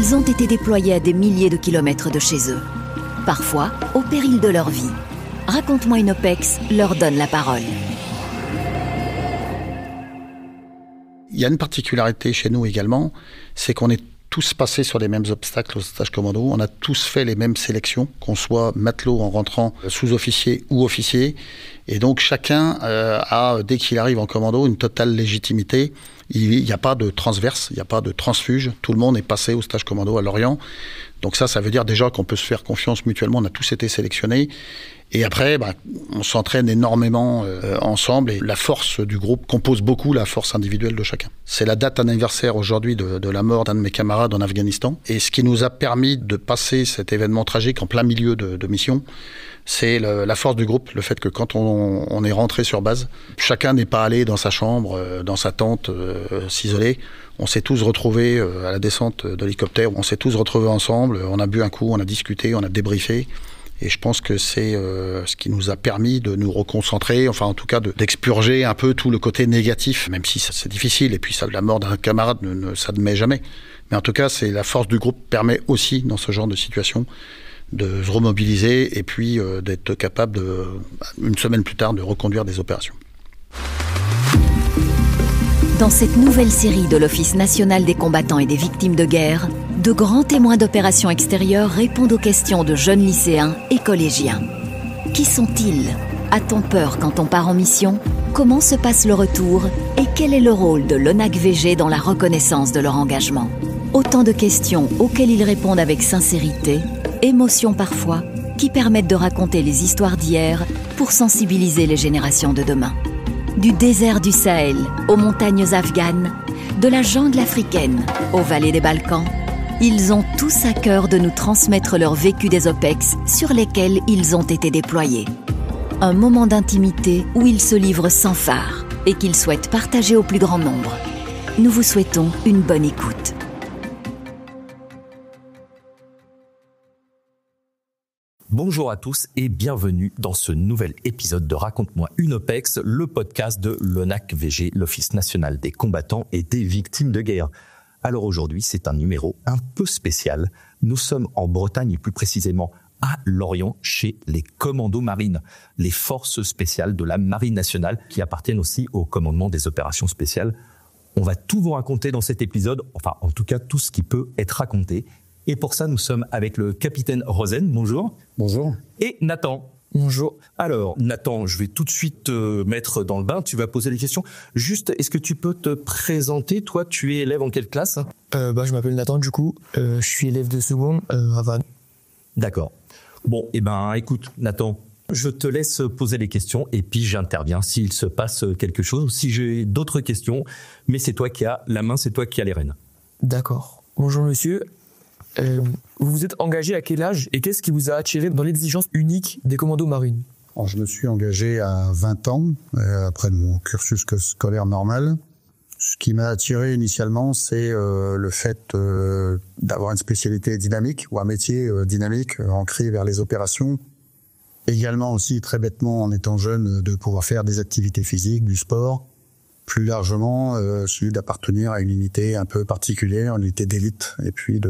Ils ont été déployés à des milliers de kilomètres de chez eux, parfois au péril de leur vie. Raconte-moi une OPEX leur donne la parole. Il y a une particularité chez nous également, c'est qu'on est tous passés sur les mêmes obstacles au stage commando. On a tous fait les mêmes sélections, qu'on soit matelot en rentrant sous-officier ou officier. Et donc chacun a, dès qu'il arrive en commando, une totale légitimité. Il n'y a pas de transverse, il n'y a pas de transfuge. Tout le monde est passé au stage commando à Lorient. Donc ça veut dire déjà qu'on peut se faire confiance mutuellement. On a tous été sélectionnés. Et après, on s'entraîne énormément ensemble. Et la force du groupe compose beaucoup la force individuelle de chacun. C'est la date anniversaire aujourd'hui de la mort d'un de mes camarades en Afghanistan. Et ce qui nous a permis de passer cet événement tragique en plein milieu de mission, c'est la force du groupe. Le fait que quand on est rentré sur base, chacun n'est pas allé dans sa chambre, dans sa tente, s'isoler. On s'est tous retrouvés à la descente de l'hélicoptère. On s'est tous retrouvés ensemble. On a bu un coup, on a discuté, on a débriefé. Et je pense que c'est ce qui nous a permis de nous reconcentrer, enfin en tout cas d'expurger un peu tout le côté négatif, même si c'est difficile. Et puis la mort d'un camarade ne s'admet jamais. Mais en tout cas, c'est la force du groupe permet aussi, dans ce genre de situation, de se remobiliser et puis d'être capable, une semaine plus tard, de reconduire des opérations. Dans cette nouvelle série de l'Office national des combattants et des victimes de guerre, de grands témoins d'opérations extérieures répondent aux questions de jeunes lycéens et collégiens. Qui sont-ils ? A-t-on peur quand on part en mission ? Comment se passe le retour ? Et quel est le rôle de l'ONAC-VG dans la reconnaissance de leur engagement ? Autant de questions auxquelles ils répondent avec sincérité, émotion parfois, qui permettent de raconter les histoires d'hier pour sensibiliser les générations de demain. Du désert du Sahel aux montagnes afghanes, de la jungle africaine aux vallées des Balkans, ils ont tous à cœur de nous transmettre leur vécu des OPEX sur lesquels ils ont été déployés. Un moment d'intimité où ils se livrent sans phare et qu'ils souhaitent partager au plus grand nombre. Nous vous souhaitons une bonne écoute. Bonjour à tous et bienvenue dans ce nouvel épisode de Raconte-moi une OPEX, le podcast de l'ONAC-VG, l'Office national des combattants et des victimes de guerre. Alors aujourd'hui, c'est un numéro un peu spécial. Nous sommes en Bretagne et plus précisément à Lorient chez les commandos marines, les forces spéciales de la Marine nationale qui appartiennent aussi au commandement des opérations spéciales. On va tout vous raconter dans cet épisode, enfin en tout cas tout ce qui peut être raconté. Et pour ça, nous sommes avec le capitaine Rosen. Bonjour. Bonjour. Et Nathan. Bonjour. Alors, Nathan, je vais tout de suite te mettre dans le bain. Tu vas poser les questions. Juste, est-ce que tu peux te présenter ? Toi, tu es élève en quelle classe ? Je m'appelle Nathan, du coup. Je suis élève de seconde à Vannes. D'accord. Bon, écoute, Nathan, je te laisse poser les questions et puis j'interviens s'il se passe quelque chose ou si j'ai d'autres questions. Mais c'est toi qui as la main, c'est toi qui as les rênes. D'accord. Bonjour, monsieur. Vous vous êtes engagé à quel âge et qu'est-ce qui vous a attiré dans l'exigence unique des commandos marines ? Alors, je me suis engagé à 20 ans, après mon cursus scolaire normal. Ce qui m'a attiré initialement, c'est le fait d'avoir une spécialité dynamique ou un métier dynamique ancré vers les opérations. Également aussi, très bêtement, en étant jeune, de pouvoir faire des activités physiques, du sport. Plus largement, celui d'appartenir à une unité un peu particulière, une unité d'élite, et puis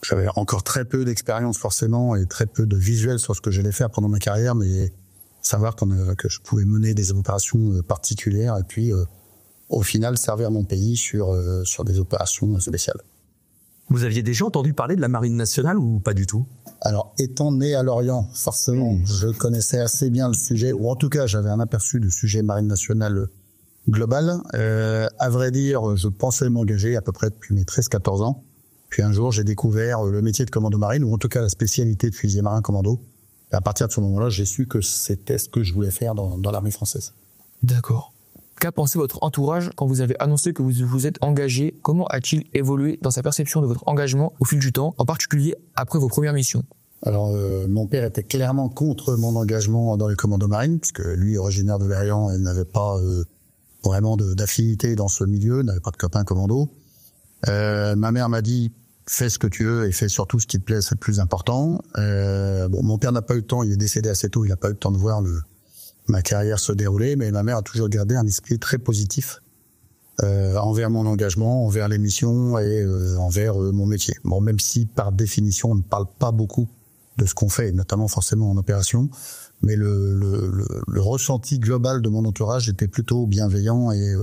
j'avais encore très peu d'expérience forcément et très peu de visuel sur ce que j'allais faire pendant ma carrière, mais savoir que je pouvais mener des opérations particulières et puis au final servir mon pays sur des opérations spéciales. Vous aviez déjà entendu parler de la Marine nationale ou pas du tout ? Alors, étant né à Lorient, forcément, je connaissais assez bien le sujet, ou en tout cas j'avais un aperçu du sujet Marine nationale global. À vrai dire, je pensais m'engager à peu près depuis mes 13-14 ans. Puis un jour, j'ai découvert le métier de commando marine, ou en tout cas la spécialité de fusilier marin commando. Et à partir de ce moment-là, j'ai su que c'était ce que je voulais faire dans l'armée française. D'accord. Qu'a pensé votre entourage quand vous avez annoncé que vous vous êtes engagé ? Comment a-t-il évolué dans sa perception de votre engagement au fil du temps, en particulier après vos premières missions ? Alors, mon père était clairement contre mon engagement dans les commandos marines, puisque lui, originaire de Lorient, il n'avait pas vraiment d'affinité dans ce milieu, n'avait pas de copains commando. Ma mère m'a dit fais ce que tu veux et fais surtout ce qui te plaît, c'est le plus important. Mon père n'a pas eu le temps, il est décédé assez tôt, il n'a pas eu le temps de voir ma carrière se dérouler, mais ma mère a toujours gardé un esprit très positif envers mon engagement, envers les missions et envers mon métier. Bon, même si par définition on ne parle pas beaucoup de ce qu'on fait, notamment forcément en opération, mais le ressenti global de mon entourage était plutôt bienveillant et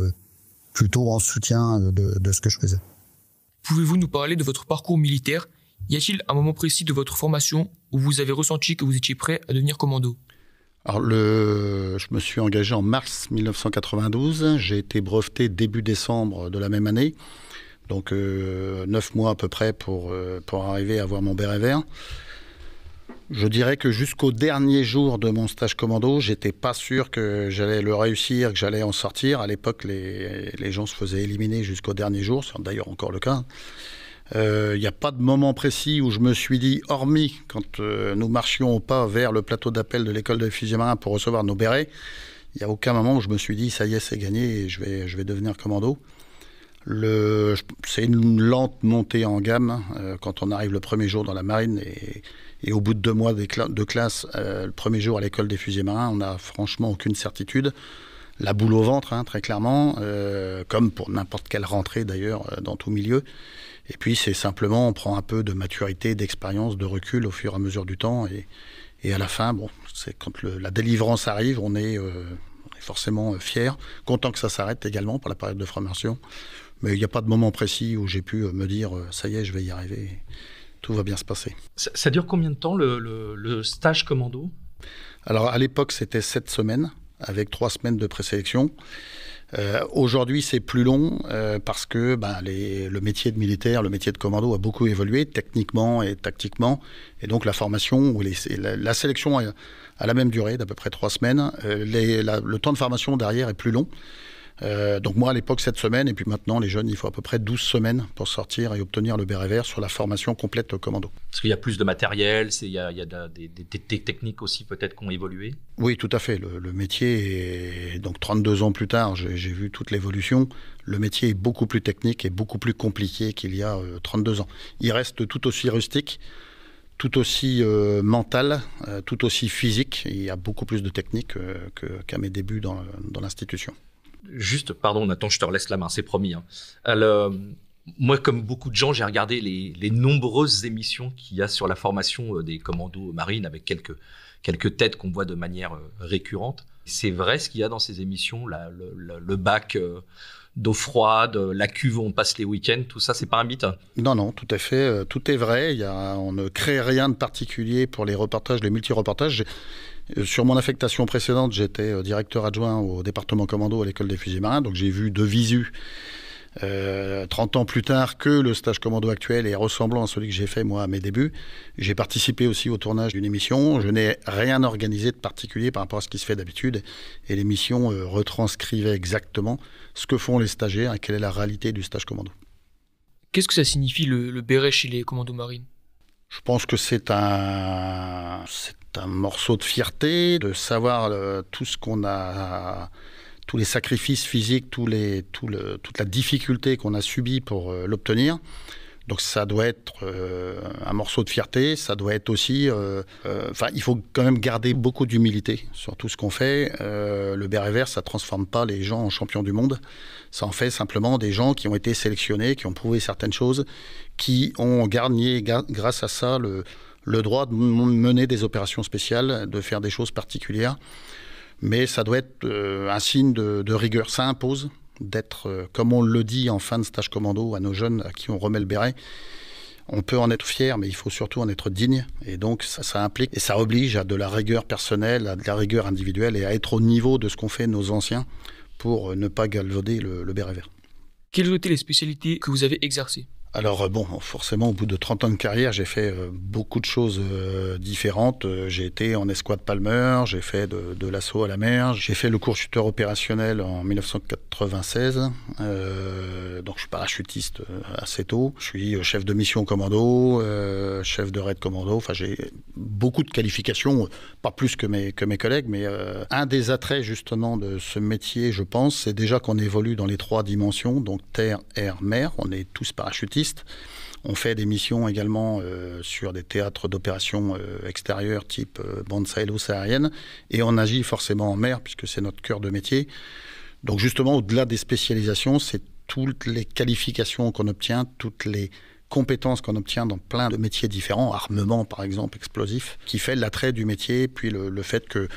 plutôt en soutien de ce que je faisais. Pouvez-vous nous parler de votre parcours militaire ? Y a-t-il un moment précis de votre formation où vous avez ressenti que vous étiez prêt à devenir commando ? Alors, je me suis engagé en mars 1992. J'ai été breveté début décembre de la même année. Donc, 9 mois à peu près pour arriver à avoir mon béret vert. Je dirais que jusqu'au dernier jour de mon stage commando, j'étais pas sûr que j'allais le réussir, que j'allais en sortir. À l'époque, les gens se faisaient éliminer jusqu'au dernier jour. C'est d'ailleurs encore le cas. Il n'y a pas de moment précis où je me suis dit, hormis quand nous marchions au pas vers le plateau d'appel de l'école de fusiliers marins pour recevoir nos bérets, il n'y a aucun moment où je me suis dit, ça y est, c'est gagné et je vais devenir commando. C'est une lente montée en gamme quand on arrive le premier jour dans la marine et au bout de 2 mois de classe, le premier jour à l'école des fusiliers marins, on n'a franchement aucune certitude. La boule au ventre, très clairement, comme pour n'importe quelle rentrée d'ailleurs dans tout milieu. Et puis c'est simplement, on prend un peu de maturité, d'expérience, de recul au fur et à mesure du temps. Et à la fin, c'est quand la délivrance arrive, on est forcément fier, content que ça s'arrête également pour la période de formation. Mais il n'y a pas de moment précis où j'ai pu me dire, ça y est, je vais y arriver, tout va bien se passer. Ça dure combien de temps le stage commando ? Alors à l'époque, c'était 7 semaines, avec 3 semaines de présélection. Aujourd'hui, c'est plus long parce que le métier de militaire, le métier de commando a beaucoup évolué techniquement et tactiquement. Et donc la formation, ou la sélection a la même durée d'à peu près 3 semaines. Le temps de formation derrière est plus long. Donc moi à l'époque 7 semaines et puis maintenant les jeunes il faut à peu près 12 semaines pour sortir et obtenir le béret vert sur la formation complète commando. Parce qu'il y a plus de matériel, il y a des techniques aussi peut-être qui ont évolué. Oui tout à fait, le métier est donc 32 ans plus tard, j'ai vu toute l'évolution. Le métier est beaucoup plus technique et beaucoup plus compliqué qu'il y a 32 ans. Il reste tout aussi rustique, tout aussi mental, tout aussi physique. Il y a beaucoup plus de technique qu'à mes débuts dans l'institution. Juste, pardon Nathan, je te relaisse la main, c'est promis. Moi, comme beaucoup de gens, j'ai regardé les nombreuses émissions qu'il y a sur la formation des commandos marines avec quelques têtes qu'on voit de manière récurrente. C'est vrai ce qu'il y a dans ces émissions, le bac d'eau froide, la cuve où on passe les week-ends, tout ça, c'est pas un mythe ? Non, tout à fait, tout est vrai. On ne crée rien de particulier pour les reportages, les multi-reportages. Sur mon affectation précédente, j'étais directeur adjoint au département commando à l'école des fusiliers marins, donc j'ai vu de visu 30 ans plus tard que le stage commando actuel est ressemblant à celui que j'ai fait moi à mes débuts. J'ai participé aussi au tournage d'une émission. Je n'ai rien organisé de particulier par rapport à ce qui se fait d'habitude et l'émission retranscrivait exactement ce que font les stagiaires et quelle est la réalité du stage commando. Qu'est-ce que ça signifie le béret chez les commandos marines ? Je pense que c'est un morceau de fierté de savoir tout ce qu'on a, tous les sacrifices physiques, toute la difficulté qu'on a subie pour l'obtenir. Donc ça doit être un morceau de fierté, ça doit être aussi... il faut quand même garder beaucoup d'humilité sur tout ce qu'on fait. Le béret vert, ça ne transforme pas les gens en champions du monde. Ça en fait simplement des gens qui ont été sélectionnés, qui ont prouvé certaines choses, qui ont gagné grâce à ça le droit de mener des opérations spéciales, de faire des choses particulières. Mais ça doit être un signe de rigueur. Ça impose d'être, comme on le dit en fin de stage commando à nos jeunes à qui on remet le béret, on peut en être fier, mais il faut surtout en être digne. Et donc ça implique et ça oblige à de la rigueur personnelle, à de la rigueur individuelle et à être au niveau de ce qu'ont fait nos anciens pour ne pas galvauder le béret vert. Quelles ont été les spécialités que vous avez exercées ? Alors forcément, au bout de 30 ans de carrière, j'ai fait beaucoup de choses différentes. J'ai été en escouade Palmer, j'ai fait de l'assaut à la mer, j'ai fait le cours chuteur opérationnel en 1996. Donc je suis parachutiste assez tôt. Je suis chef de mission commando, chef de raid commando. Enfin, j'ai beaucoup de qualifications, pas plus que mes collègues, mais un des attraits justement de ce métier, je pense, c'est déjà qu'on évolue dans les 3 dimensions, donc terre, air, mer. On est tous parachutistes. On fait des missions également sur des théâtres d'opérations extérieurs type bande sahélo-saharienne et on agit forcément en mer puisque c'est notre cœur de métier. Donc justement, au-delà des spécialisations, c'est toutes les qualifications qu'on obtient, toutes les compétences qu'on obtient dans plein de métiers différents, armement par exemple, explosif, qui fait l'attrait du métier, puis le fait que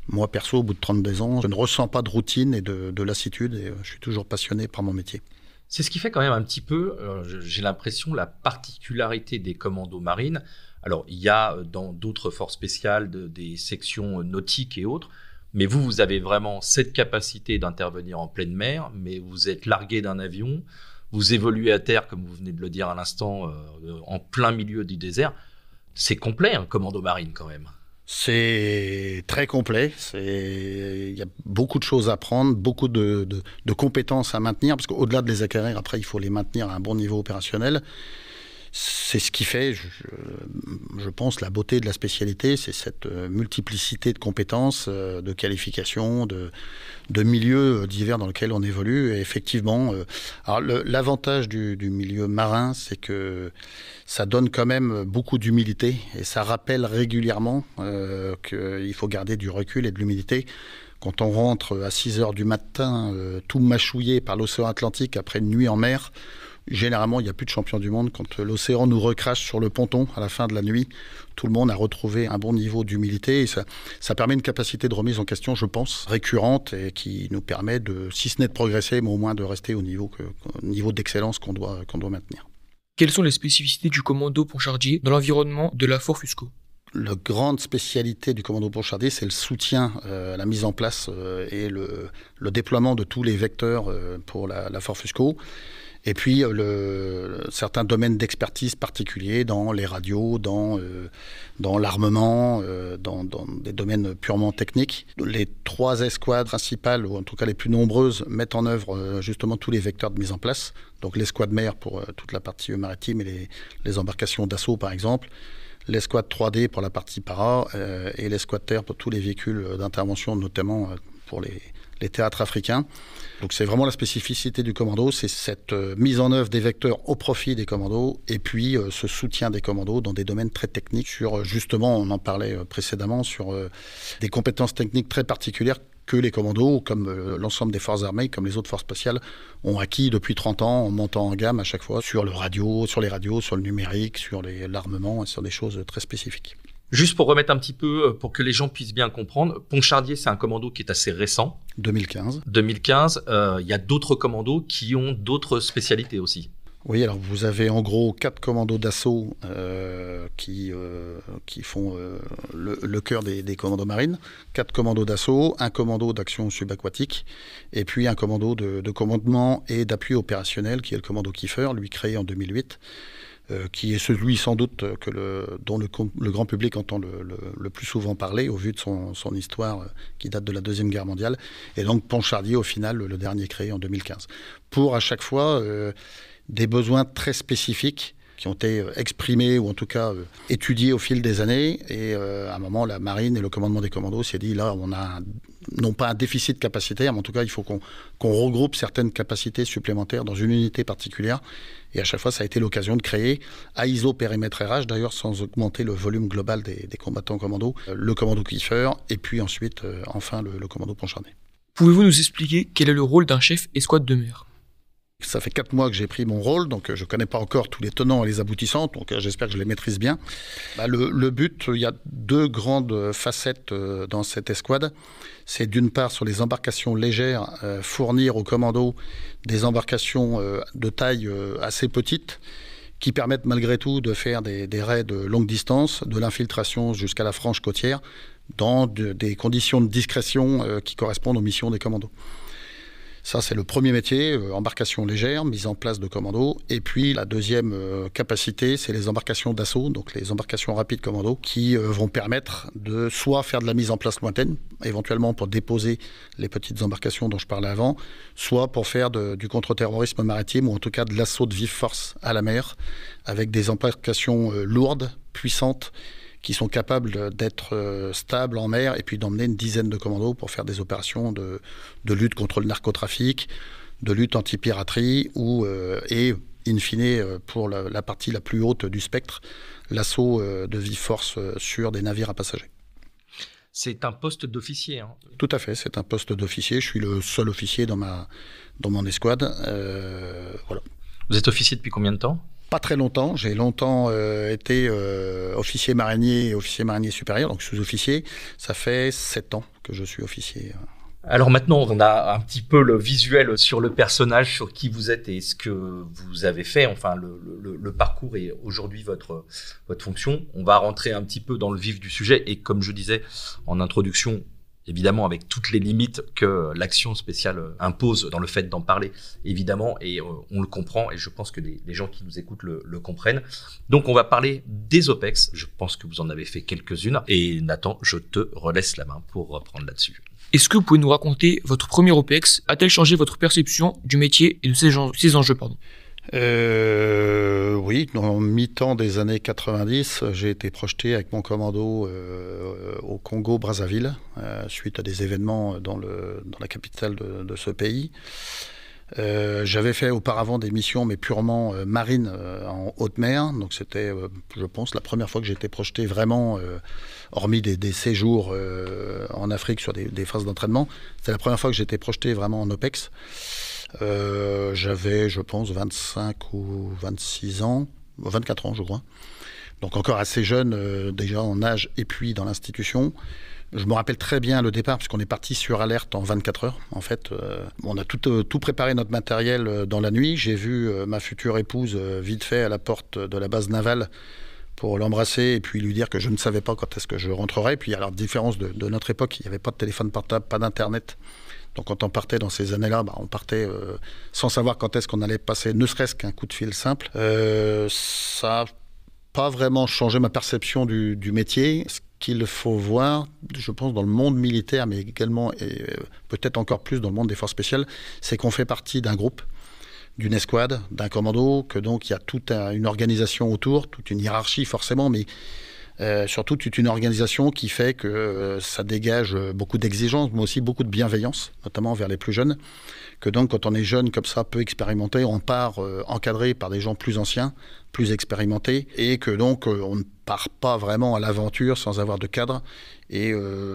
moi perso, au bout de 32 ans, je ne ressens pas de routine et de lassitude, et je suis toujours passionné par mon métier. C'est ce qui fait quand même un petit peu, j'ai l'impression, la particularité des commandos marines. Alors, il y a dans d'autres forces spéciales des sections nautiques et autres, mais vous avez vraiment cette capacité d'intervenir en pleine mer, mais vous êtes largué d'un avion, vous évoluez à terre, comme vous venez de le dire à l'instant, en plein milieu du désert. C'est complet, un commando marine quand même. C'est très complet, il y a beaucoup de choses à apprendre, beaucoup de compétences à maintenir, parce qu'au-delà de les acquérir, après il faut les maintenir à un bon niveau opérationnel. C'est ce qui fait, je pense, la beauté de la spécialité, c'est cette multiplicité de compétences, de qualifications, de milieux divers dans lesquels on évolue. Et effectivement, alors l'avantage du milieu marin, c'est que ça donne quand même beaucoup d'humilité et ça rappelle régulièrement qu'il faut garder du recul et de l'humilité. Quand on rentre à 6h du matin, tout mâchouillé par l'océan Atlantique après une nuit en mer, généralement, il n'y a plus de champion du monde. Quand l'océan nous recrache sur le ponton à la fin de la nuit, tout le monde a retrouvé un bon niveau d'humilité. Et ça permet une capacité de remise en question, je pense, récurrente et qui nous permet si ce n'est de progresser, mais au moins de rester au niveau d'excellence qu'on doit maintenir. Quelles sont les spécificités du commando Pontchardier dans l'environnement de la Fort Fusco ? La grande spécialité du commando Pontchardier, c'est le soutien, la mise en place et le déploiement de tous les vecteurs pour la Fort Fusco. Et puis, certains domaines d'expertise particuliers dans les radios, dans l'armement, dans des domaines purement techniques. Les 3 escouades principales, ou en tout cas les plus nombreuses, mettent en œuvre justement tous les vecteurs de mise en place. Donc l'escouade mer pour toute la partie maritime et les embarcations d'assaut, par exemple. L'escouade 3D pour la partie para et l'escouade terre pour tous les véhicules d'intervention, notamment pour les théâtres africains. Donc c'est vraiment la spécificité du commando, c'est cette mise en œuvre des vecteurs au profit des commandos et puis ce soutien des commandos dans des domaines très techniques sur, justement, on en parlait précédemment, sur des compétences techniques très particulières que les commandos, comme l'ensemble des forces armées, comme les autres forces spéciales, ont acquis depuis 30 ans en montant en gamme à chaque fois sur les radios, sur le numérique, sur l'armement et sur des choses très spécifiques. Juste pour remettre un petit peu, pour que les gens puissent bien comprendre, Pontchardier, c'est un commando qui est assez récent. 2015. Il y a d'autres commandos qui ont d'autres spécialités aussi. Oui, alors vous avez en gros 4 commandos d'assaut qui font le cœur des commandos marines. 4 commandos d'assaut, un commando d'action subaquatique et puis un commando de commandement et d'appui opérationnel qui est le commando Kiefer, lui créé en 2008. Qui est celui sans doute dont le grand public entend le plus souvent parler au vu de son histoire qui date de la Deuxième Guerre mondiale. Et donc Pontchardier, au final, le dernier créé en 2015. Pour à chaque fois des besoins très spécifiques qui ont été exprimés ou en tout cas étudiés au fil des années. Et à un moment, la marine et le commandement des commandos s'est dit, là, on a non pas un déficit capacitaire, mais en tout cas, il faut qu'on regroupe certaines capacités supplémentaires dans une unité particulière. Et à chaque fois, ça a été l'occasion de créer, à ISO périmètre RH d'ailleurs, sans augmenter le volume global des combattants commandos, le commando Kiefer et puis ensuite, enfin, le commando Pontchardier. Pouvez-vous nous expliquer quel est le rôle d'un chef escouade de mer ? Ça fait 4 mois que j'ai pris mon rôle, donc je ne connais pas encore tous les tenants et les aboutissants, donc j'espère que je les maîtrise bien. Le but, il y a 2 grandes facettes dans cette escouade. C'est d'une part, sur les embarcations légères, fournir aux commandos des embarcations de taille assez petite, qui permettent malgré tout de faire des raids de longue distance, de l'infiltration jusqu'à la frange côtière, dans des conditions de discrétion qui correspondent aux missions des commandos. Ça, c'est le premier métier, embarcation légère, mise en place de commandos. Et puis, la deuxième capacité, c'est les embarcations d'assaut, donc les embarcations rapides commandos, qui vont permettre de soit faire de la mise en place lointaine, éventuellement pour déposer les petites embarcations dont je parlais avant, soit pour faire du contre-terrorisme maritime, ou en tout cas de l'assaut de vive force à la mer, avec des embarcations lourdes, puissantes, qui sont capables d'être stables en mer et puis d'emmener une dizaine de commandos pour faire des opérations de lutte contre le narcotrafic, de lutte anti-piraterie et, in fine, pour la partie la plus haute du spectre, l'assaut de vive force sur des navires à passagers. C'est un poste d'officier. Hein. Tout à fait, c'est un poste d'officier. Je suis le seul officier dans mon escouade. Voilà. Vous êtes officier depuis combien de temps ? Pas très longtemps. J'ai longtemps été officier marinier et officier marinier supérieur, donc sous-officier. Ça fait 7 ans que je suis officier. Alors maintenant, on a un petit peu le visuel sur le personnage, sur qui vous êtes et ce que vous avez fait, enfin le parcours et aujourd'hui votre fonction. On va rentrer un petit peu dans le vif du sujet et comme je disais en introduction, évidemment avec toutes les limites que l'action spéciale impose dans le fait d'en parler, évidemment, et on le comprend et je pense que les gens qui nous écoutent le comprennent. Donc on va parler des OPEX, je pense que vous en avez fait quelques-unes et Nathan, je te relaisse la main pour reprendre là-dessus. Est-ce que vous pouvez nous raconter votre premier OPEX ? A-t-elle changé votre perception du métier et de ses enjeux Oui, dans le mi-temps des années 90, j'ai été projeté avec mon commando au Congo-Brazzaville, suite à des événements dans la capitale de ce pays. J'avais fait auparavant des missions, mais purement marines en haute mer. Donc c'était, je pense, la première fois que j'ai été projeté vraiment, hormis des séjours en Afrique sur des phases d'entraînement. C'était la première fois que j'ai été projeté vraiment en OPEX. J'avais, je pense, 25 ou 26 ans, 24 ans, je crois. Donc encore assez jeune, déjà en âge et puis dans l'institution. Je me rappelle très bien le départ, puisqu'on est parti sur alerte en 24 heures. En fait, on a tout préparé notre matériel dans la nuit. J'ai vu ma future épouse vite fait à la porte de la base navale pour l'embrasser et puis lui dire que je ne savais pas quand est-ce que je rentrerais. Puis alors, différence de notre époque, il n'y avait pas de téléphone portable, pas d'internet. Donc quand on partait dans ces années-là, on partait sans savoir quand est-ce qu'on allait passer, ne serait-ce qu'un coup de fil simple. Ça n'a pas vraiment changé ma perception du métier. Ce qu'il faut voir, je pense, dans le monde militaire, mais également, et peut-être encore plus dans le monde des forces spéciales, c'est qu'on fait partie d'un groupe, d'une escouade, d'un commando, que donc il y a toute une organisation autour, toute une hiérarchie forcément, mais surtout toute une organisation qui fait que ça dégage beaucoup d'exigences, mais aussi beaucoup de bienveillance, notamment vers les plus jeunes. Que donc, quand on est jeune comme ça, peu expérimenté, on part encadré par des gens plus anciens, plus expérimentés, et que donc on ne part pas vraiment à l'aventure sans avoir de cadre. Et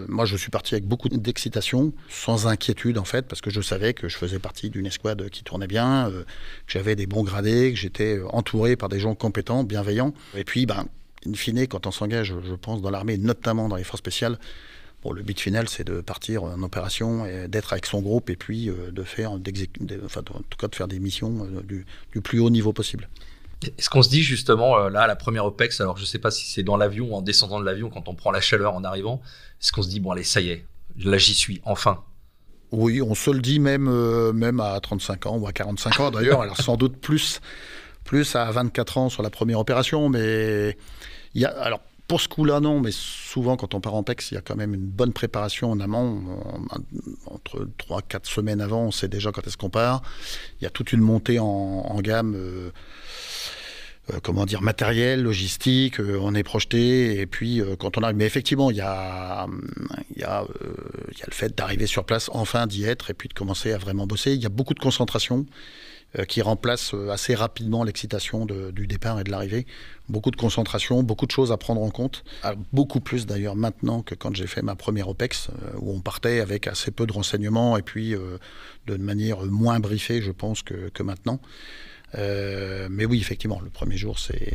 moi, je suis parti avec beaucoup d'excitation, sans inquiétude en fait, parce que je savais que je faisais partie d'une escouade qui tournait bien, que j'avais des bons gradés, que j'étais entouré par des gens compétents, bienveillants. Et puis, in fine, quand on s'engage, je pense, dans l'armée, notamment dans les forces spéciales, le but final, c'est de partir en opération et d'être avec son groupe et puis de faire, en tout cas de faire des missions du plus haut niveau possible. Est-ce qu'on se dit justement, là, la première OPEX, alors je ne sais pas si c'est dans l'avion ou en descendant de l'avion, quand on prend la chaleur en arrivant, est-ce qu'on se dit, bon allez, ça y est, là j'y suis, enfin ? Oui, on se le dit même à 35 ans ou à 45 ans d'ailleurs, alors sans doute plus à 24 ans sur la première opération, mais il y a... Alors, pour ce coup-là, non, mais souvent, quand on part en PEX, il y a quand même une bonne préparation en amont. Entre 3-4 semaines avant, on sait déjà quand est-ce qu'on part. Il y a toute une montée en gamme, matériel, logistique, on est projeté. Et puis, quand on arrive... Mais effectivement, il y a le fait d'arriver sur place, enfin d'y être, et puis de commencer à vraiment bosser. Il y a beaucoup de concentration qui remplace assez rapidement l'excitation du départ et de l'arrivée. Beaucoup de concentration, beaucoup de choses à prendre en compte. Alors, beaucoup plus d'ailleurs maintenant que quand j'ai fait ma première OPEX, où on partait avec assez peu de renseignements et puis de manière moins briefée, je pense, que maintenant. Mais oui, effectivement, le premier jour, c'est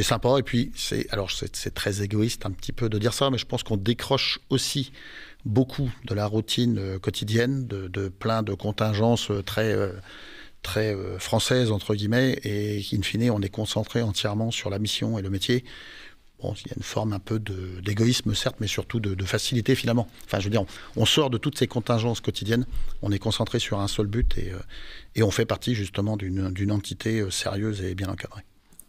sympa. Et puis, c'est très égoïste un petit peu de dire ça, mais je pense qu'on décroche aussi beaucoup de la routine quotidienne, de plein de contingences très françaises, entre guillemets, et in fine, on est concentré entièrement sur la mission et le métier. Bon, il y a une forme un peu d'égoïsme, certes, mais surtout de facilité, finalement. Enfin, je veux dire, on sort de toutes ces contingences quotidiennes, on est concentré sur un seul but, et on fait partie, justement, d'une entité sérieuse et bien encadrée.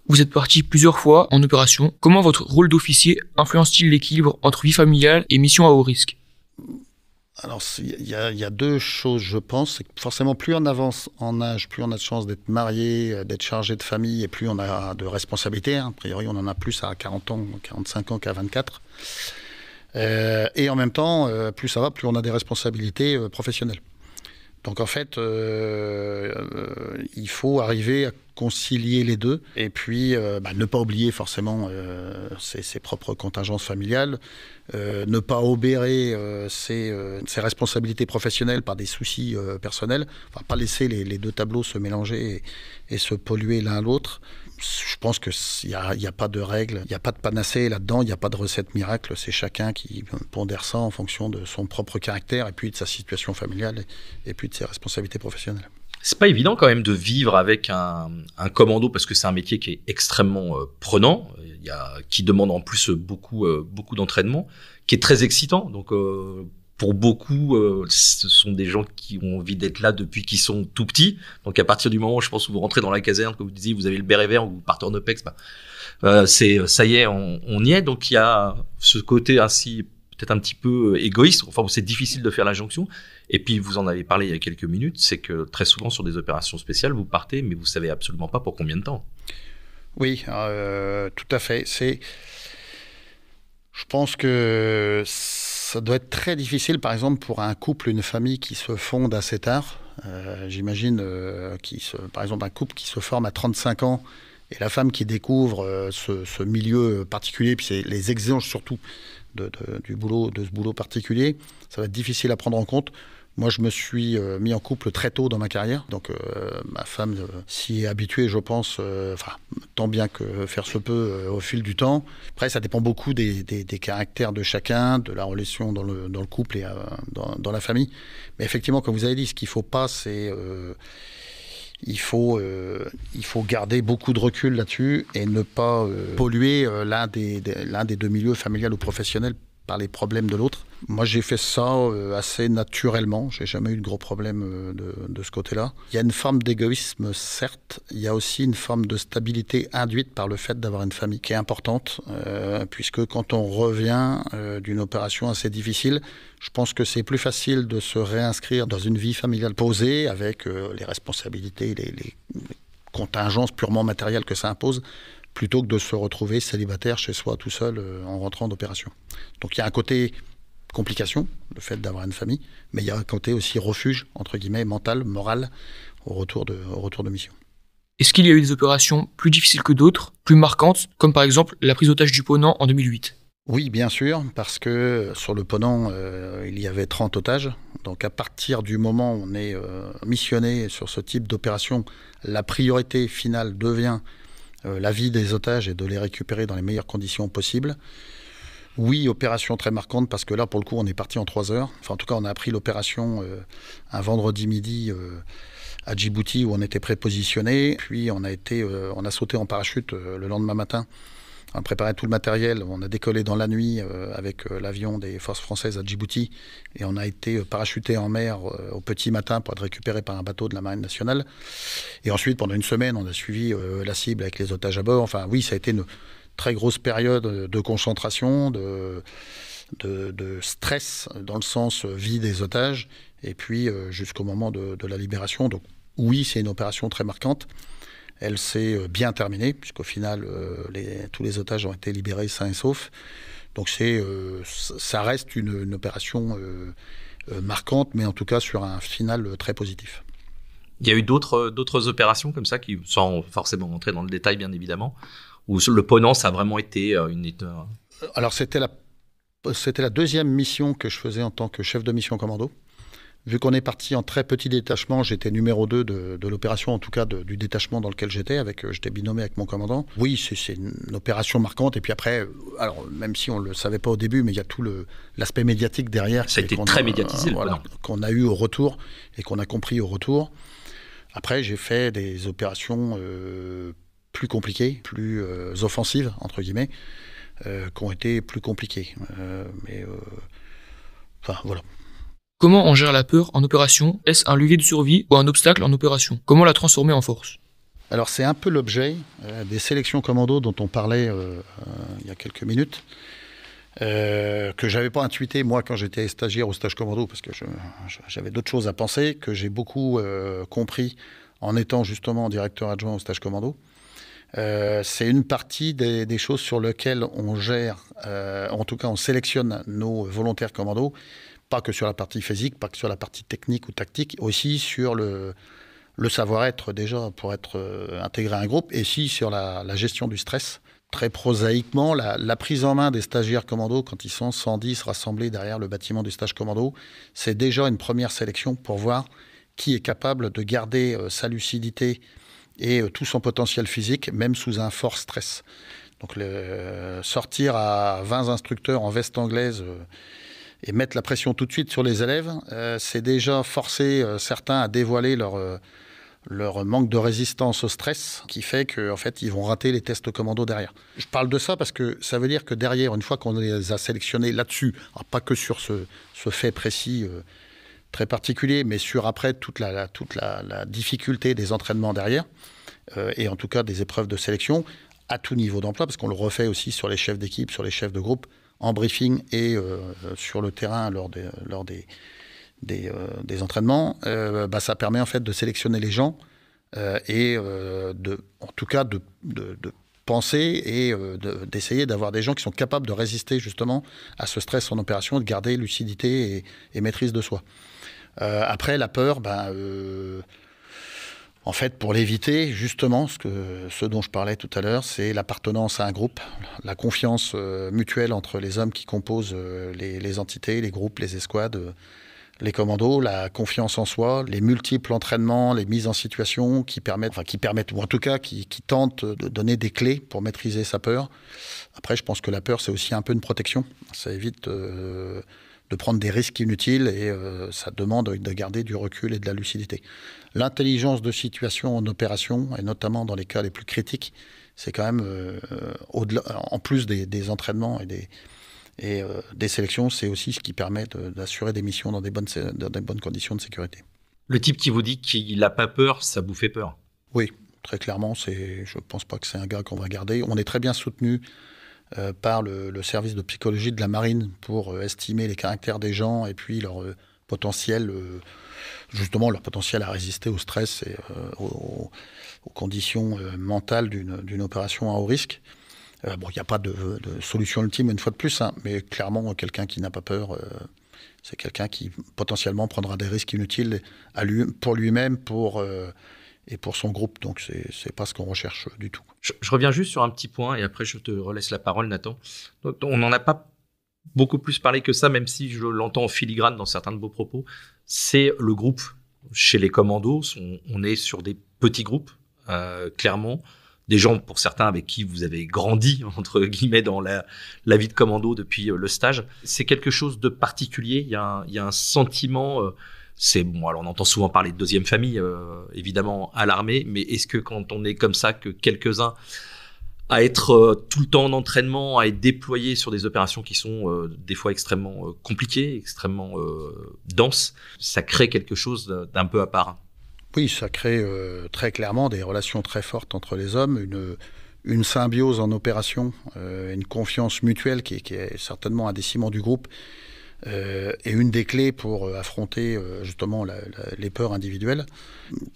Vous êtes parti plusieurs fois en opération. Comment votre rôle d'officier influence-t-il l'équilibre entre vie familiale et mission à haut risque ? Alors, il y a deux choses, je pense. C'est que forcément, plus on avance en âge, plus on a de chances d'être marié, d'être chargé de famille, et plus on a de responsabilités. A priori, on en a plus à 40 ans, 45 ans qu'à 24. Et en même temps, plus ça va, plus on a des responsabilités professionnelles. Donc en fait, il il faut arriver à concilier les deux et puis ne pas oublier forcément ses propres contingences familiales, ne pas obérer ses responsabilités professionnelles par des soucis personnels, enfin, pas laisser les deux tableaux se mélanger et se polluer l'un l'autre. Je pense qu'il n'y a pas de règle, il n'y a pas de panacée là-dedans, il n'y a pas de recette miracle, c'est chacun qui pondère ça en fonction de son propre caractère et puis de sa situation familiale et puis de ses responsabilités professionnelles. C'est pas évident quand même de vivre avec un commando parce que c'est un métier qui est extrêmement prenant, qui demande en plus beaucoup d'entraînement, qui est très excitant. Donc pour beaucoup, ce sont des gens qui ont envie d'être là depuis qu'ils sont tout petits. Donc à partir du moment, je pense, où vous rentrez dans la caserne, comme vous disiez, vous avez le béret vert ou vous partez en OPEX, ça y est, on y est. Donc il y a ce côté ainsi peut-être un petit peu égoïste. Enfin, c'est difficile de faire la jonction. Et puis, vous en avez parlé il y a quelques minutes, c'est que très souvent, sur des opérations spéciales, vous partez, mais vous savez absolument pas pour combien de temps. Oui, tout à fait. Je pense que ça doit être très difficile, par exemple, pour un couple, une famille qui se fonde assez tard. J'imagine, par exemple, un couple qui se forme à 35 ans et la femme qui découvre ce milieu particulier, puis c'est les exigences surtout de ce boulot particulier, ça va être difficile à prendre en compte. Moi, je me suis mis en couple très tôt dans ma carrière. Donc, ma femme s'y est habituée, je pense, tant bien que faire se peut au fil du temps. Après, ça dépend beaucoup des caractères de chacun, de la relation dans le couple et dans la famille. Mais effectivement, comme vous avez dit, ce qu'il ne faut pas, c'est... Il faut garder beaucoup de recul là-dessus et ne pas polluer l'un des deux milieux, familial ou professionnel, par les problèmes de l'autre. Moi, j'ai fait ça assez naturellement. J'ai jamais eu de gros problèmes de ce côté-là. Il y a une forme d'égoïsme, certes. Il y a aussi une forme de stabilité induite par le fait d'avoir une famille qui est importante, puisque quand on revient d'une opération assez difficile, je pense que c'est plus facile de se réinscrire dans une vie familiale posée avec les responsabilités, les contingences purement matérielles que ça impose, plutôt que de se retrouver célibataire chez soi tout seul en rentrant d'opération. Donc il y a un côté complication, le fait d'avoir une famille, mais il y a un côté aussi refuge, entre guillemets, mental, moral, au retour de mission. Est-ce qu'il y a eu des opérations plus difficiles que d'autres, plus marquantes, comme par exemple la prise d'otage du Ponant en 2008 ? Oui, bien sûr, parce que sur le Ponant, il y avait 30 otages. Donc à partir du moment où on est missionné sur ce type d'opération, la priorité finale devient la vie des otages et de les récupérer dans les meilleures conditions possibles. Oui, opération très marquante parce que là, pour le coup, on est parti en 3 heures. Enfin, en tout cas, on a appris l'opération un vendredi midi à Djibouti où on était prépositionné. Puis on a sauté en parachute le lendemain matin. On a préparé tout le matériel. On a décollé dans la nuit avec l'avion des forces françaises à Djibouti. Et on a été parachuté en mer au petit matin pour être récupéré par un bateau de la Marine nationale. Et ensuite, pendant une semaine, on a suivi la cible avec les otages à bord. Enfin, oui, ça a été une très grosse période de concentration, de stress dans le sens vie des otages. Et puis, jusqu'au moment de la libération. Donc, oui, c'est une opération très marquante. Elle s'est bien terminée, puisqu'au final, tous les otages ont été libérés sains et saufs. Donc ça reste une opération marquante, mais en tout cas sur un final très positif. Il y a eu d'autres opérations comme ça, qui, sans forcément rentrer dans le détail bien évidemment, où le Ponant, ça a vraiment été Alors c'était la deuxième mission que je faisais en tant que chef de mission commando. Vu qu'on est parti en très petit détachement, j'étais numéro 2 de l'opération, en tout cas du détachement dans lequel j'étais binômé avec mon commandant. Oui, c'est une opération marquante. Et puis après, alors même si on ne le savait pas au début, mais il y a tout l'aspect médiatique derrière. Ça a été très médiatisé. Qu'on a eu au retour et qu'on a compris au retour. Après, j'ai fait des opérations plus compliquées, plus offensives, entre guillemets, qui ont été plus compliquées. Enfin, voilà. Comment on gère la peur en opération ? Est-ce un levier de survie ou un obstacle en opération ? Comment la transformer en force ? Alors c'est un peu l'objet des sélections commando dont on parlait il y a quelques minutes, que j'avais pas intuité moi quand j'étais stagiaire au stage commando, parce que j'avais d'autres choses à penser, que j'ai beaucoup compris en étant justement directeur adjoint au stage commando. C'est une partie des choses sur lesquelles on gère, en tout cas on sélectionne nos volontaires commandos, pas que sur la partie physique, pas que sur la partie technique ou tactique, aussi sur le savoir-être déjà pour être intégré à un groupe, et si sur la gestion du stress. Très prosaïquement, la prise en main des stagiaires commando, quand ils sont 110 rassemblés derrière le bâtiment du stage commando, c'est déjà une première sélection pour voir qui est capable de garder sa lucidité et tout son potentiel physique, même sous un fort stress. Donc sortir à 20 instructeurs en veste anglaise et mettre la pression tout de suite sur les élèves, c'est déjà forcer certains à dévoiler leur manque de résistance au stress, qui fait qu'en fait, ils vont rater les tests commando derrière. Je parle de ça parce que ça veut dire que derrière, une fois qu'on les a sélectionnés là-dessus, alors pas que sur ce fait précis très particulier, mais sur après toute la difficulté des entraînements derrière, et en tout cas des épreuves de sélection, à tout niveau d'emploi, parce qu'on le refait aussi sur les chefs d'équipe, sur les chefs de groupe, en briefing et sur le terrain lors des entraînements, ça permet en fait de sélectionner les gens et en tout cas de penser et d'essayer d'avoir des gens qui sont capables de résister justement à ce stress en opération, de garder lucidité et maîtrise de soi. Après, la peur, en fait, pour l'éviter, justement, ce dont je parlais tout à l'heure, c'est l'appartenance à un groupe, la confiance mutuelle entre les hommes qui composent les entités, les groupes, les escouades, les commandos, la confiance en soi, les multiples entraînements, les mises en situation qui permettent, ou en tout cas qui tentent de donner des clés pour maîtriser sa peur. Après, je pense que la peur, c'est aussi un peu une protection. Ça évite de prendre des risques inutiles et ça demande de garder du recul et de la lucidité. L'intelligence de situation en opération, et notamment dans les cas les plus critiques, c'est quand même, au-delà, en plus des entraînements et des sélections, c'est aussi ce qui permet d'assurer des missions dans des bonnes conditions de sécurité. Le type qui vous dit qu'il n'a pas peur, ça vous fait peur? Oui, très clairement, je ne pense pas que c'est un gars qu'on va garder. On est très bien soutenu par le service de psychologie de la marine pour estimer les caractères des gens et puis leur potentiel, justement leur potentiel à résister au stress et aux conditions mentales d'une opération à haut risque. Il n'y a pas de solution ultime une fois de plus, mais clairement, quelqu'un qui n'a pas peur, c'est quelqu'un qui potentiellement prendra des risques inutiles pour lui-même et pour son groupe. Donc, c'est pas ce qu'on recherche du tout. Je reviens juste sur un petit point et après, je te relaisse la parole, Nathan. On n'en a pas beaucoup plus parlé que ça, même si je l'entends en filigrane dans certains de vos propos. C'est le groupe. Chez les commandos, on est sur des petits groupes, clairement. Des gens, pour certains, avec qui vous avez grandi, entre guillemets, dans la vie de commando depuis le stage. C'est quelque chose de particulier. Il y a un sentiment... alors on entend souvent parler de deuxième famille, évidemment, à l'armée. Mais est-ce que quand on est comme ça, que quelques-uns à être tout le temps en entraînement, à être déployés sur des opérations qui sont des fois extrêmement compliquées, extrêmement denses, ça crée quelque chose d'un peu à part? Oui, ça crée très clairement des relations très fortes entre les hommes, une symbiose en opération, une confiance mutuelle qui est certainement un des ciments du groupe et une des clés pour affronter justement les peurs individuelles.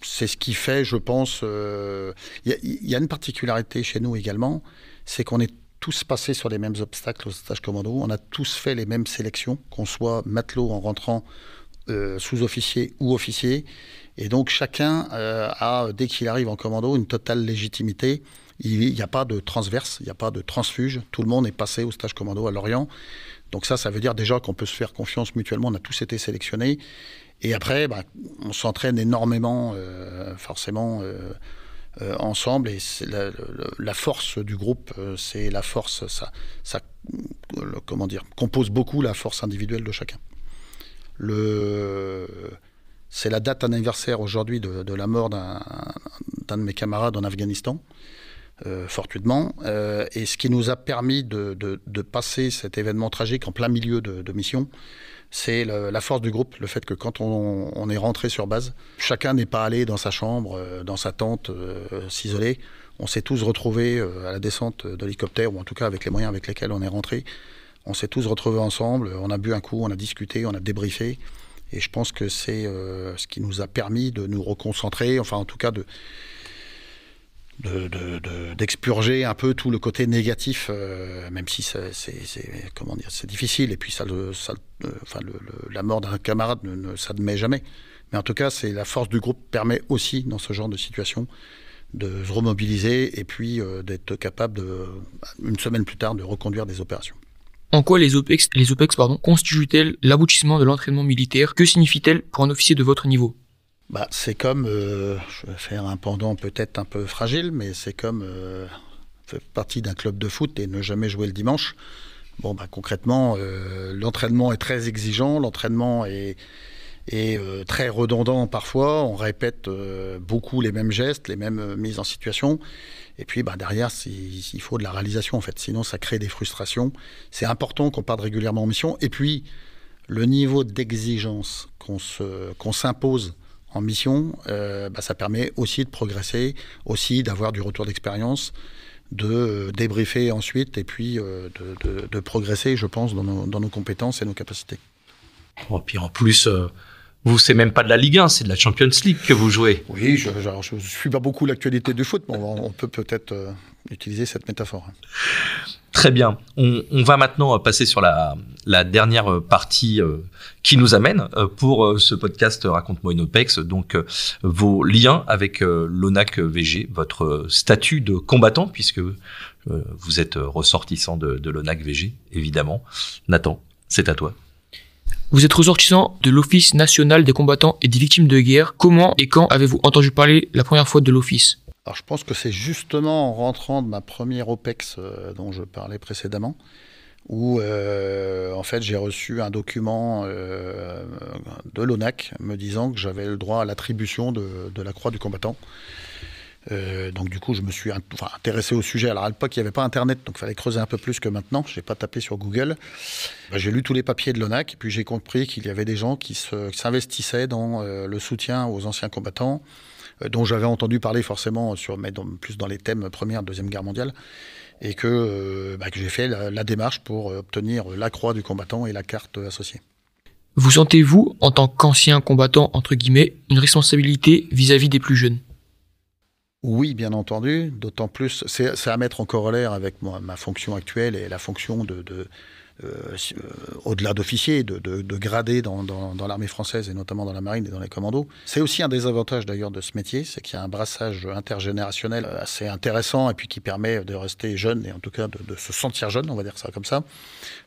C'est ce qui fait, je pense, y a une particularité chez nous également, c'est qu'on est tous passés sur les mêmes obstacles au stage commando, on a tous fait les mêmes sélections, qu'on soit matelot en rentrant sous-officier ou officier. Et donc chacun a, dès qu'il arrive en commando, une totale légitimité. Il n'y a pas de transverse, il n'y a pas de transfuge. Tout le monde est passé au stage commando à Lorient. Donc ça veut dire déjà qu'on peut se faire confiance mutuellement. On a tous été sélectionnés. Et après, on s'entraîne énormément, forcément, ensemble. Et c'est la force du groupe, c'est la force, ça compose beaucoup la force individuelle de chacun. C'est la date anniversaire aujourd'hui de la mort d'un de mes camarades en Afghanistan, fortuitement. Et ce qui nous a permis de passer cet événement tragique en plein milieu de mission, c'est la force du groupe, le fait que quand on est rentré sur base, chacun n'est pas allé dans sa chambre, dans sa tente, s'isoler. On s'est tous retrouvés à la descente de l'hélicoptère, ou en tout cas avec les moyens avec lesquels on est rentré. On s'est tous retrouvés ensemble, on a bu un coup, on a discuté, on a débriefé. Et je pense que c'est ce qui nous a permis de nous reconcentrer, enfin en tout cas d'expurger un peu tout le côté négatif, même si c'est difficile. Et puis la mort d'un camarade, ça ne met jamais. Mais en tout cas, la force du groupe permet aussi, dans ce genre de situation, de se remobiliser et puis d'être capable, une semaine plus tard, de reconduire des opérations. En quoi les OPEX constituent-elles l'aboutissement de l'entraînement militaire? Que signifie-t-elle pour un officier de votre niveau? C'est comme, je vais faire un pendant peut-être un peu fragile, mais c'est comme faire partie d'un club de foot et ne jamais jouer le dimanche. Concrètement, l'entraînement est très exigeant, l'entraînement est très redondant parfois, on répète beaucoup les mêmes gestes, les mêmes mises en situation, et puis derrière il faut de la réalisation en fait, sinon ça crée des frustrations. C'est important qu'on parte régulièrement en mission, et puis le niveau d'exigence qu'on s'impose en mission, ça permet aussi de progresser, aussi d'avoir du retour d'expérience, de débriefer ensuite, et puis de progresser, je pense, dans nos compétences et nos capacités. Et puis en plus... Vous, c'est même pas de la Ligue 1, c'est de la Champions League que vous jouez. Oui, je ne suis pas beaucoup l'actualité du foot, mais on peut peut-être utiliser cette métaphore. Très bien. On va maintenant passer sur la dernière partie qui nous amène pour ce podcast Raconte-moi une OPEX. Donc, vos liens avec l'ONAC VG, votre statut de combattant, puisque vous êtes ressortissant de l'ONAC VG, évidemment. Nathan, c'est à toi. Vous êtes ressortissant de l'Office national des combattants et des victimes de guerre. Comment et quand avez-vous entendu parler la première fois de l'Office? Alors je pense que c'est justement en rentrant de ma première OPEX dont je parlais précédemment, où en fait j'ai reçu un document de l'ONAC me disant que j'avais le droit à l'attribution de la croix du combattant. Donc du coup je me suis intéressé au sujet. Alors à l'époque il n'y avait pas internet, donc il fallait creuser un peu plus que maintenant. Je n'ai pas tapé sur Google. J'ai lu tous les papiers de l'ONAC, et puis j'ai compris qu'il y avait des gens qui s'investissaient dans le soutien aux anciens combattants, dont j'avais entendu parler forcément, mais plus dans les thèmes Première, Deuxième Guerre mondiale, et que j'ai fait la démarche pour obtenir la croix du combattant et la carte associée. Vous sentez-vous, en tant qu'ancien combattant, entre guillemets, une responsabilité vis-à-vis des plus jeunes? Oui, bien entendu, d'autant plus, c'est à mettre en corollaire avec ma fonction actuelle et la fonction au-delà d'officier, de gradé dans l'armée française et notamment dans la marine et dans les commandos. C'est aussi un des avantages d'ailleurs de ce métier, c'est qu'il y a un brassage intergénérationnel assez intéressant et puis qui permet de rester jeune et en tout cas de se sentir jeune, on va dire ça comme ça.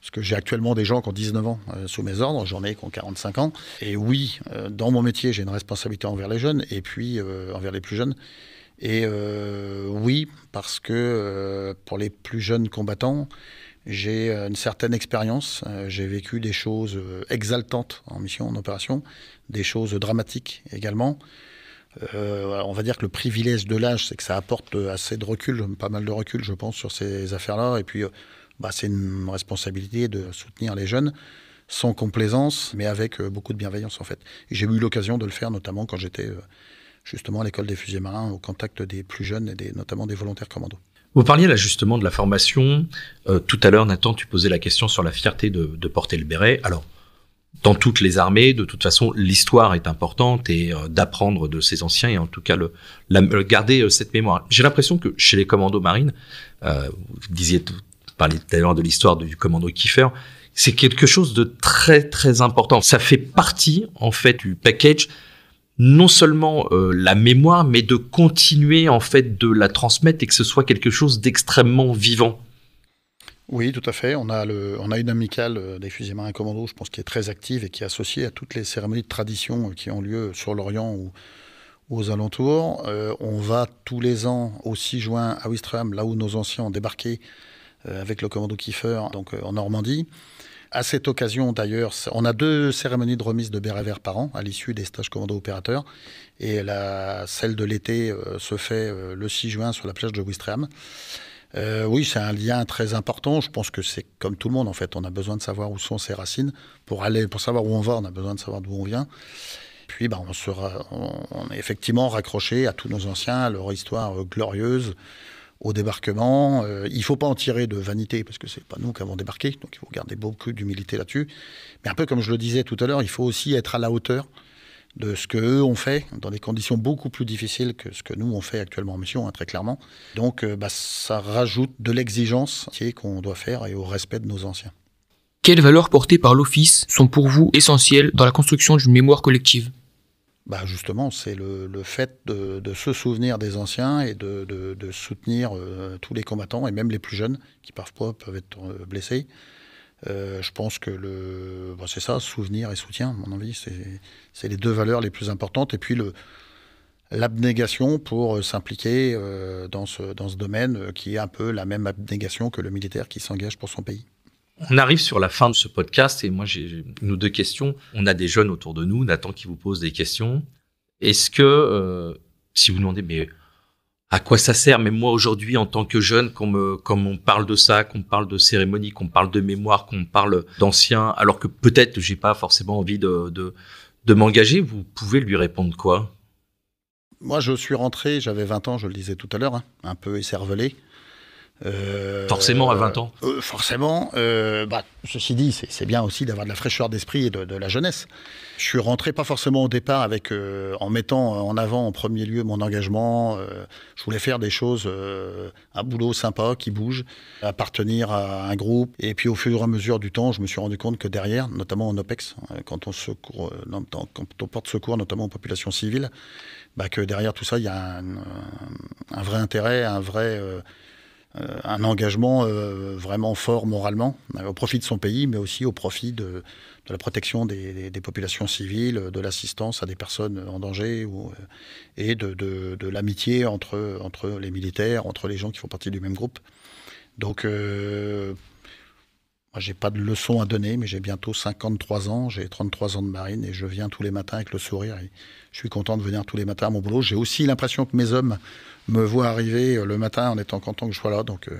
Parce que j'ai actuellement des gens qui ont 19 ans sous mes ordres, j'en ai qui ont 45 ans. Et oui, dans mon métier, j'ai une responsabilité envers les jeunes et puis envers les plus jeunes. Et oui, parce que pour les plus jeunes combattants, j'ai une certaine expérience. J'ai vécu des choses exaltantes en mission, en opération, des choses dramatiques également. On va dire que le privilège de l'âge, c'est que ça apporte assez de recul, pas mal de recul, je pense, sur ces affaires-là. Et puis, c'est une responsabilité de soutenir les jeunes, sans complaisance, mais avec beaucoup de bienveillance, en fait. Et j'ai eu l'occasion de le faire, notamment quand j'étais... justement à l'école des fusiliers marins, au contact des plus jeunes et notamment des volontaires commandos. Vous parliez là justement de la formation. Tout à l'heure, Nathan, tu posais la question sur la fierté de porter le béret. Alors, dans toutes les armées, de toute façon, l'histoire est importante et d'apprendre de ces anciens et en tout cas garder cette mémoire. J'ai l'impression que chez les commandos marines, vous parliez d'ailleurs de l'histoire du commando Kiefer, c'est quelque chose de très très important. Ça fait partie en fait du package. Non seulement la mémoire, mais de continuer en fait de la transmettre et que ce soit quelque chose d'extrêmement vivant. Oui, tout à fait. On a une amicale des fusiliers marins commandos, je pense, qui est très active et qui est associée à toutes les cérémonies de tradition qui ont lieu sur l'Orient ou aux alentours. On va tous les ans au 6 juin à Ouistreham, là où nos anciens ont débarqué avec le commando Kiefer, donc en Normandie. À cette occasion, d'ailleurs, on a 2 cérémonies de remise de béret vert par an à l'issue des stages commando opérateurs. Et celle de l'été se fait le 6 juin sur la plage de Ouistreham. Oui, c'est un lien très important. Je pense que c'est comme tout le monde, en fait. On a besoin de savoir où sont ses racines. Pour savoir où on va, on a besoin de savoir d'où on vient. Puis, on est effectivement raccroché à tous nos anciens, à leur histoire glorieuse, au débarquement. Il ne faut pas en tirer de vanité, parce que ce n'est pas nous qui avons débarqué, donc il faut garder beaucoup d'humilité là-dessus. Mais un peu comme je le disais tout à l'heure, il faut aussi être à la hauteur de ce qu'eux ont fait, dans des conditions beaucoup plus difficiles que ce que nous on fait actuellement en mission, très clairement. Donc ça rajoute de l'exigence qu'on doit faire et au respect de nos anciens. Quelles valeurs portées par l'Office sont pour vous essentielles dans la construction d'une mémoire collective ? Justement, c'est le fait de se souvenir des anciens et de soutenir tous les combattants, et même les plus jeunes, qui parfois peuvent être blessés. Je pense que c'est ça, souvenir et soutien, à mon avis, c'est les deux valeurs les plus importantes. Et puis l'abnégation pour s'impliquer dans ce domaine qui est un peu la même abnégation que le militaire qui s'engage pour son pays. On arrive sur la fin de ce podcast et moi j'ai une ou deux questions. On a des jeunes autour de nous, Nathan qui vous pose des questions. Est-ce que, si vous demandez, mais à quoi ça sert, même moi aujourd'hui en tant que jeune, comme on parle de ça, qu'on parle de cérémonie, qu'on parle de mémoire, qu'on parle d'anciens, alors que peut-être j'ai pas forcément envie de m'engager, vous pouvez lui répondre quoi ? Moi je suis rentré, j'avais 20 ans, je le disais tout à l'heure, un peu écervelé. Forcément à 20 ans. Forcément. Ceci dit, c'est bien aussi d'avoir de la fraîcheur d'esprit et de la jeunesse. Je suis rentré pas forcément au départ en mettant en avant en premier lieu mon engagement. Je voulais faire des choses, un boulot sympa qui bouge, appartenir à un groupe. Et puis au fur et à mesure du temps, je me suis rendu compte que derrière, notamment en OPEX, quand on porte secours notamment aux populations civiles, que derrière tout ça, il y a un vrai intérêt, un engagement vraiment fort moralement, au profit de son pays, mais aussi au profit de la protection des populations civiles, de l'assistance à des personnes en danger, et de l'amitié entre les militaires, entre les gens qui font partie du même groupe. Donc, moi, j'ai pas de leçon à donner, mais j'ai bientôt 53 ans, j'ai 33 ans de marine, et je viens tous les matins avec le sourire, et je suis content de venir tous les matins à mon boulot. J'ai aussi l'impression que mes hommes me voient arriver le matin en étant content que je sois là, donc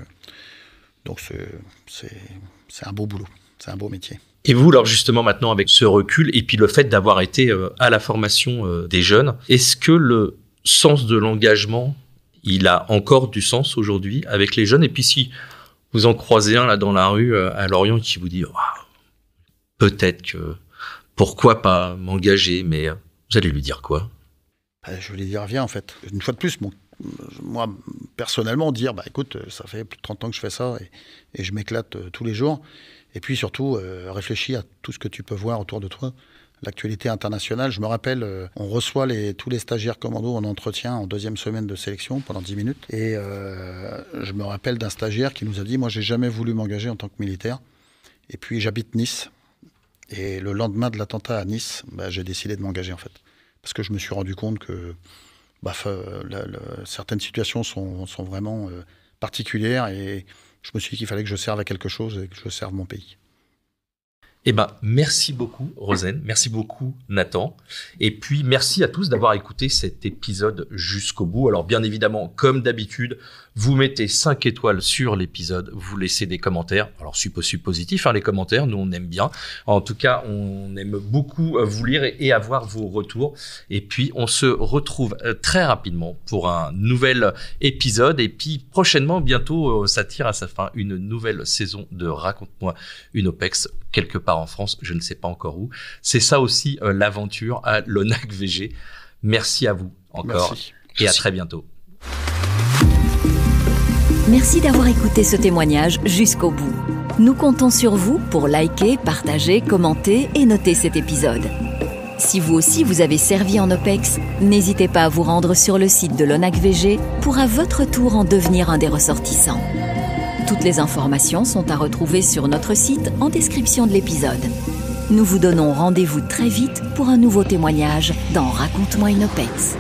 c'est un beau boulot, c'est un beau métier. Et vous, alors justement maintenant avec ce recul et puis le fait d'avoir été à la formation des jeunes, est-ce que le sens de l'engagement, il a encore du sens aujourd'hui avec les jeunes ? Et puis si vous en croisez un là dans la rue à Lorient qui vous dit peut-être que pourquoi pas m'engager, mais vous allez lui dire quoi ? Je vais lui dire viens en fait. Une fois de plus, moi personnellement dire écoute, ça fait plus de 30 ans que je fais ça et je m'éclate tous les jours. Et puis surtout, réfléchis à tout ce que tu peux voir autour de toi. L'actualité internationale, je me rappelle, on reçoit tous les stagiaires commandos en entretien en 2e semaine de sélection pendant 10 minutes. Et je me rappelle d'un stagiaire qui nous a dit, moi j'ai jamais voulu m'engager en tant que militaire. Et puis j'habite Nice. Et le lendemain de l'attentat à Nice, j'ai décidé de m'engager en fait. Parce que je me suis rendu compte que certaines situations sont vraiment particulières et je me suis dit qu'il fallait que je serve à quelque chose et que je serve mon pays. Merci beaucoup Rosen, merci beaucoup Nathan, et puis merci à tous d'avoir écouté cet épisode jusqu'au bout. Alors bien évidemment, comme d'habitude, vous mettez 5 étoiles sur l'épisode, vous laissez des commentaires, alors supposé positif les commentaires, nous on aime bien, en tout cas on aime beaucoup vous lire et avoir vos retours, et puis on se retrouve très rapidement pour un nouvel épisode, et puis prochainement, bientôt, ça tire à sa fin, une nouvelle saison de Raconte-moi une OPEX, quelque part en France, je ne sais pas encore où. C'est ça aussi l'aventure à l'ONAC VG. Merci à vous encore. Merci. À très bientôt. Merci d'avoir écouté ce témoignage jusqu'au bout. Nous comptons sur vous pour liker, partager, commenter et noter cet épisode. Si vous aussi vous avez servi en OPEX, n'hésitez pas à vous rendre sur le site de l'ONAC VG pour à votre tour en devenir un des ressortissants. Toutes les informations sont à retrouver sur notre site en description de l'épisode. Nous vous donnons rendez-vous très vite pour un nouveau témoignage dans Raconte-moi une OPEX.